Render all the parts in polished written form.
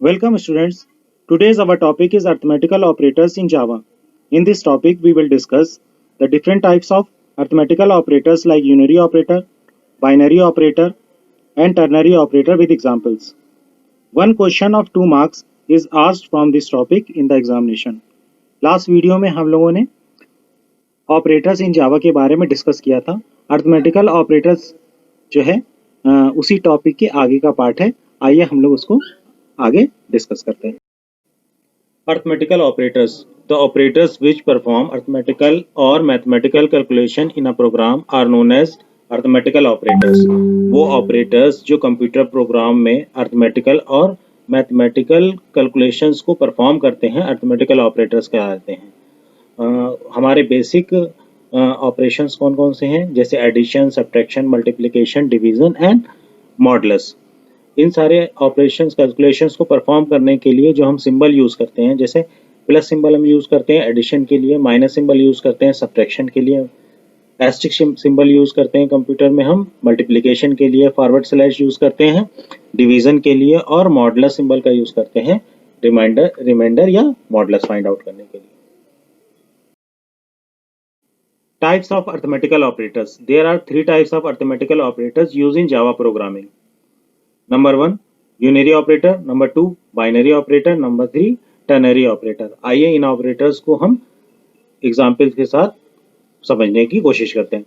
Welcome students. Today's our topic is arithmetical operators in Java. In this topic we will discuss the different types of arithmetical operators like unary operator, binary operator and ternary operator with examples. One question of 2 marks is asked from this topic in the examination. Last video में हम लोगों ने operators in जावा के बारे में discuss किया था. Arithmetical operators जो है उसी टॉपिक के आगे का पार्ट है. आइए हम लोग उसको आगे डिस्कस करते हैं. Arithmetical operators. The operators which perform arithmetical or mathematical calculation in a program are known as arithmetical operators. वो operators जो कंप्यूटर प्रोग्राम में arithmetical और mathematical calculations को perform करते हैं arithmetical operators कहलाते हैं. हमारे बेसिक ऑपरेशंस कौन कौन से हैं, जैसे addition, subtraction, multiplication, division and modulus. इन सारे ऑपरेशंस कैलकुलेशंस को परफॉर्म करने के लिए जो हम सिंबल यूज़ करते हैं, जैसे प्लस सिंबल हम यूज़ करते हैं एडिशन के लिए, माइनस सिंबल यूज़ करते हैं सब्ट्रैक्शन के लिए, एस्टेरिस्क सिंबल यूज़ करते हैं कंप्यूटर में हम मल्टीप्लिकेशन के लिए, फॉरवर्ड स्लैश यूज़ करते हैं डिवीज़न के लिए, और मॉडुलस सिंबल का यूज़ करते हैं रिमाइंडर या मॉडुलस फाइंड आउट करने के लिए. Types of arithmetical operators. There are 3 types of arithmetical operators used in Java programming. Number 1 unary operator, number 2 binary operator, number 3 ternary operator. आइए इन ऑपरेटर्स को हम एग्जाम्पल्स के साथ समझने की कोशिश करते हैं.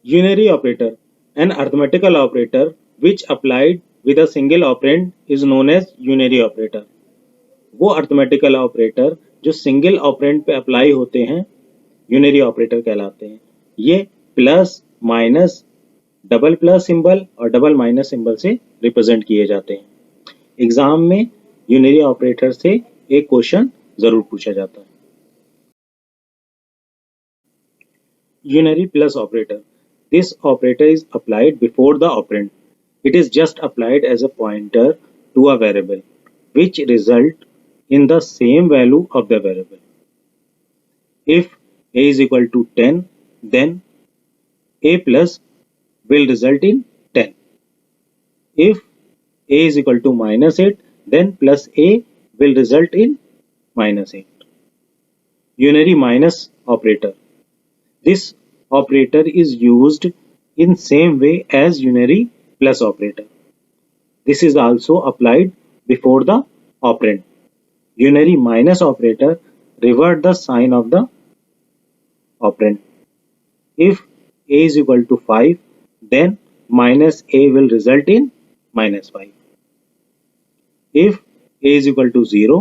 Unary operator, an arithmetical operator which applied with a single operand is known as unary operator. वो अर्थमेटिकल ऑपरेटर जो सिंगल ऑपरेंड पे अप्लाई होते हैं यूनरी ऑपरेटर कहलाते हैं. ये plus, minus, double plus symbol और डबल माइनस सिंबल से रिप्रेजेंट किए जाते हैं. एग्जाम में यूनरी ऑपरेटर से एक क्वेश्चन जरूर पूछा जाता है. Unary plus operator. This operator is applied before the operand. It is just applied as a pointer to a variable which result in the same value of the variable. If a is equal to 10, then a plus will result in 10. If a is equal to minus 8, then plus a will result in minus 8. Unary minus operator. This operator is used in same way as unary plus operator. This is also applied before the operand. Unary minus operator revert the sign of the operand. If a is equal to 5, then minus a will result in minus 5. If a is equal to 0,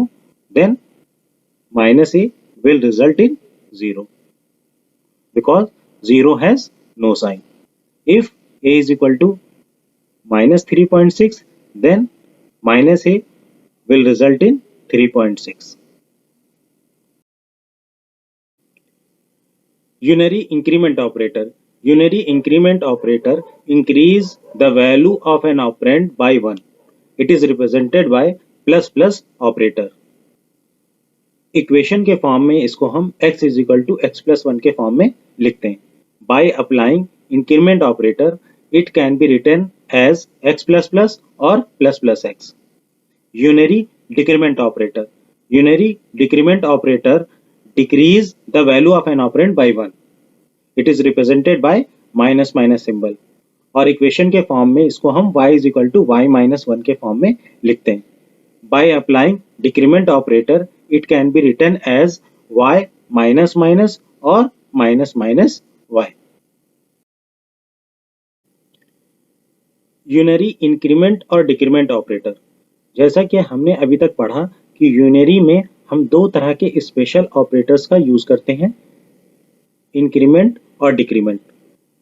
then minus a will result in 0 because 0 has no sign. If a is equal to minus 3.6, then minus a will result in 3.6. Unary increment operator. Unary increment operator increase the value of an operand by 1. It is represented by plus plus operator. Equation के form में इसको हम x is equal to x plus 1 के form में लिखते हैं. By applying increment operator, it can be written as x plus plus or plus plus x. Unary decrement operator. Unary decrement operator decrease the value of an operand by 1. It is represented by minus minus symbol. और equation के form में इसको हम y is equal to y minus 1 के form में लिखते हैं. By applying decrement operator, it can be written as y minus minus or minus minus y. Unary increment और डिक्रीमेंट ऑपरेटर. जैसा कि हमने अभी तक पढ़ा कि यूनरी में हम 2 तरह के स्पेशल ऑपरेटर्स का यूज करते हैं, इंक्रीमेंट और डिक्रीमेंट.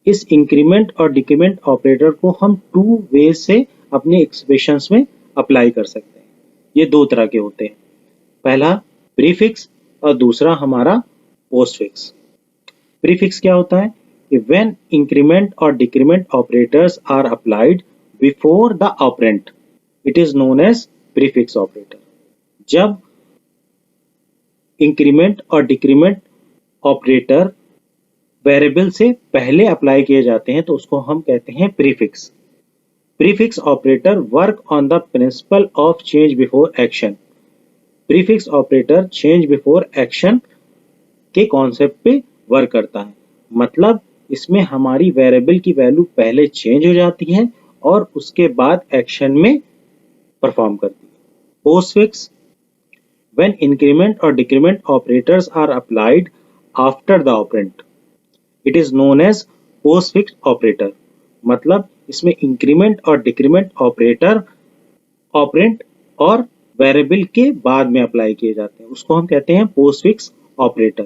इस इंक्रीमेंट और डिक्रीमेंट ऑपरेटर को हम 2 वेज से अपने एक्सप्रेशंस में अप्लाई कर सकते हैं. ये 2 तरह के होते हैं. पहला प्रीफिक्स और दूसरा हमारा पोस्टफिक्स. प्रीफिक्स क्या होता है? व्हेन इंक्रीमेंट और decrement operators are applied before the operand, it is known as prefix operator. जब इंक्रीमेंट और डिक्रीमेंट ऑपरेटर वेरिएबल से पहले अप्लाई किए जाते हैं तो उसको हम कहते हैं prefix. Prefix operator work on the principle of change before action. Prefix operator change before action के कॉन्सेप्ट पे वर्क करता है। मतलब इसमें हमारी वेरिएबल की वैल्यू पहले चेंज हो जाती है और उसके बाद एक्शन में परफॉर्म करती है। Postfix, when increment or decrement operators are applied after the operand, it is known as postfix operator। मतलब इसमें इंक्रीमेंट और डिक्रीमेंट ऑपरेटर ऑपरेंट और वेरिएबल के बाद में अप्लाई किए जाते हैं, उसको हम कहते हैं postfix operator.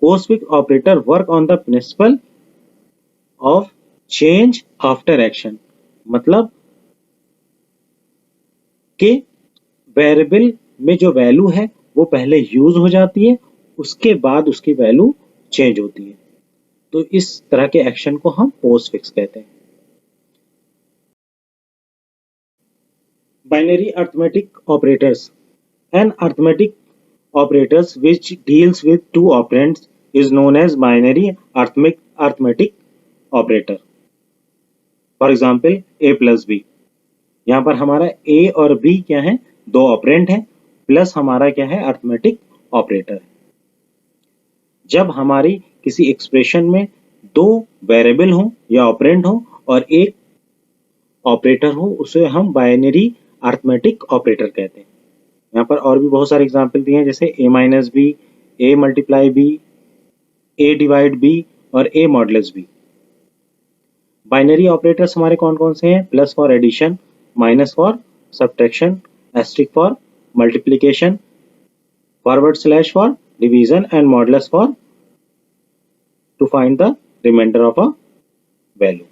Postfix operator work on the principle of change after action. मतलब कि वेरिएबल में जो वैल्यू है वो पहले यूज हो जाती है, उसके बाद उसकी वैल्यू चेंज होती है। तो इस तरह के एक्शन को हम पोस्टफिक्स कहते हैं। Binary arithmetic operators, an arithmetic operators which deals with two operands is known as binary arithmetic operator। For example a plus b, यहाँ पर हमारा a और b क्या है, दो ऑपरेंड है, प्लस हमारा क्या है, अरिथमेटिक ऑपरेटर है। जब हमारी किसी एक्सप्रेशन में दो वेरिएबल हो या ऑपरेंड हो और एक ऑपरेटर हो, उसे हम बाइनरी अरिथमेटिक ऑपरेटर कहते हैं। यहाँ पर और भी बहुत सारे एग्जाम्पल दिए हैं, जैसे a minus B, a multiply B, a divide B और a modulus B. Binary operators हमारे कौन कौन से हैं, plus for addition, minus for subtraction, asterisk for multiplication, forward slash for division and modulus for to find the remainder of a value।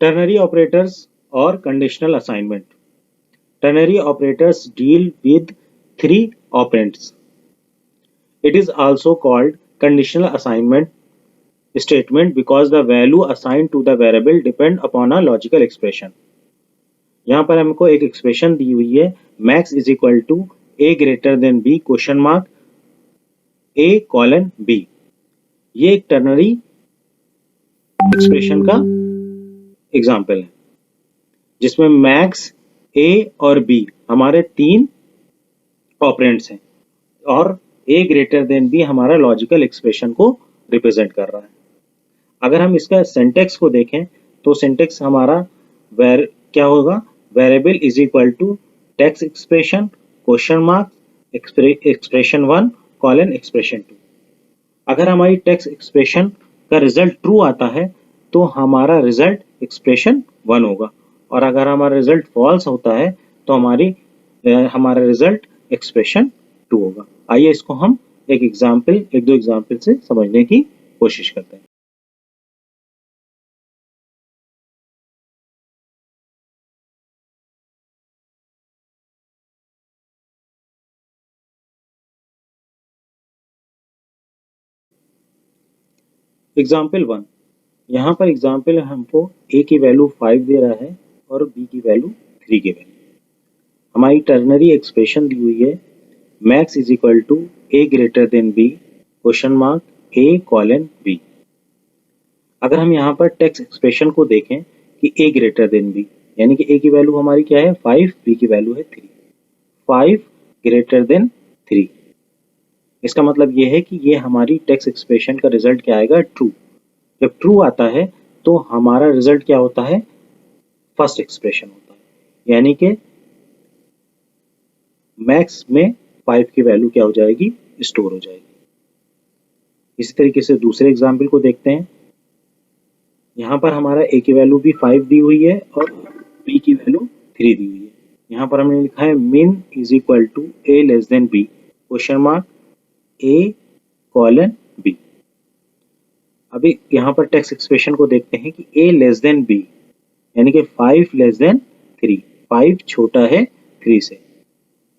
Ternary operators or conditional assignment। Ternary operators deal with three operands। It is also called conditional assignment statement because the value assigned to the variable depend upon a logical expression। यहाँ पर हमको एक expression दी हुई है, max is equal to a greater than b question mark a colon b। ये एक ternary expression का एग्जाम्पल है जिसमें मैक्स, ए और बी हमारे तीन ऑपरेंड्स हैं और ए ग्रेटर देन बी हमारा लॉजिकल एक्सप्रेशन को रिप्रेजेंट कर रहा है। अगर हम इसका सिंटेक्स को देखें तो सिंटेक्स हमारा क्या होगा, variable is equal to text expression question mark expression 1 colon expression 2। अगर हमारी टेक्स्ट एक्सप्रेशन का रिजल्ट ट्रू आता है तो हमारा रिजल्ट एक्सप्रेशन 1 होगा, और अगर हमारा रिजल्ट फॉल्स होता है तो हमारा रिजल्ट एक्सप्रेशन 2 होगा। आइए इसको हम एक दो एग्जाम्पल से समझने की कोशिश करते हैं। एग्जाम्पल 1, यहाँ पर एग्जाम्पल हमको a की वैल्यू 5 दे रहा है और b की वैल्यू 3 के वैल्यू। हमारी टर्नरी एक्सप्रेशन दी हुई है, max is equal to a greater than b question mark a colon b। अगर हम यहाँ पर टेक्स्ट एक्सप्रेशन को देखें कि a ग्रेटर देन b, यानी कि a की वैल्यू हमारी क्या है 5, b की वैल्यू है 3, 5 ग्रेटर देन 3। इसका मतलब ये है कि ये हमारी टेक्स्ट एक्सप्रेशन का रिजल्ट क्या आएगा, ट्रू। जब ट्रू आता है तो हमारा रिजल्ट क्या होता है, फर्स्ट एक्सप्रेशन होता है, यानी कि मैक्स में 5 की वैल्यू क्या हो जाएगी, स्टोर हो जाएगी। इसी तरीके से दूसरे एग्जाम्पल को देखते हैं। यहाँ पर हमारा a की वैल्यू भी 5 दी हुई है और b की वैल्यू 3 दी हुई है। यहाँ पर हमने लिखा है min is equal to a less than b question mark a colon b। अभी यहाँ पर टेक्स्ट एक्सप्रेशन को देखते हैं कि a लेस देन b, यानी कि 5 लेस देन 3, 5 छोटा है 3 से,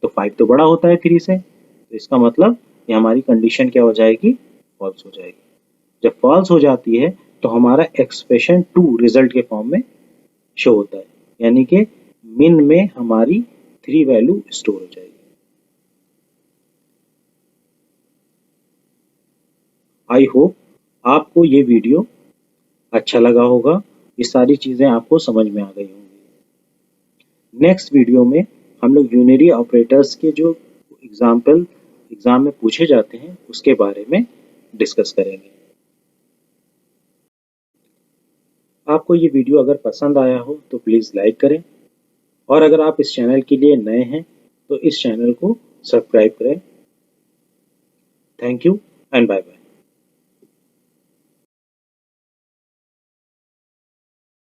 तो 5 तो बड़ा होता है 3 से, तो इसका मतलब ये हमारी कंडीशन क्या हो जाएगी, फॉल्स हो जाएगी। जब फॉल्स हो जाती है तो हमारा एक्सप्रेशन 2 रिजल्ट के फॉर्म में शो होता है, यानी कि मिन में हमारी 3 वैल्यू स्टोर हो जाएगी। आई होप आपको ये वीडियो अच्छा लगा होगा, ये सारी चीज़ें आपको समझ में आ गई होंगी। नेक्स्ट वीडियो में हम लोग यूनरी ऑपरेटर्स के जो एग्जाम में पूछे जाते हैं उसके बारे में डिस्कस करेंगे। आपको ये वीडियो अगर पसंद आया हो तो प्लीज़ लाइक करें, और अगर आप इस चैनल के लिए नए हैं तो इस चैनल को सब्सक्राइब करें। Thank you and bye bye.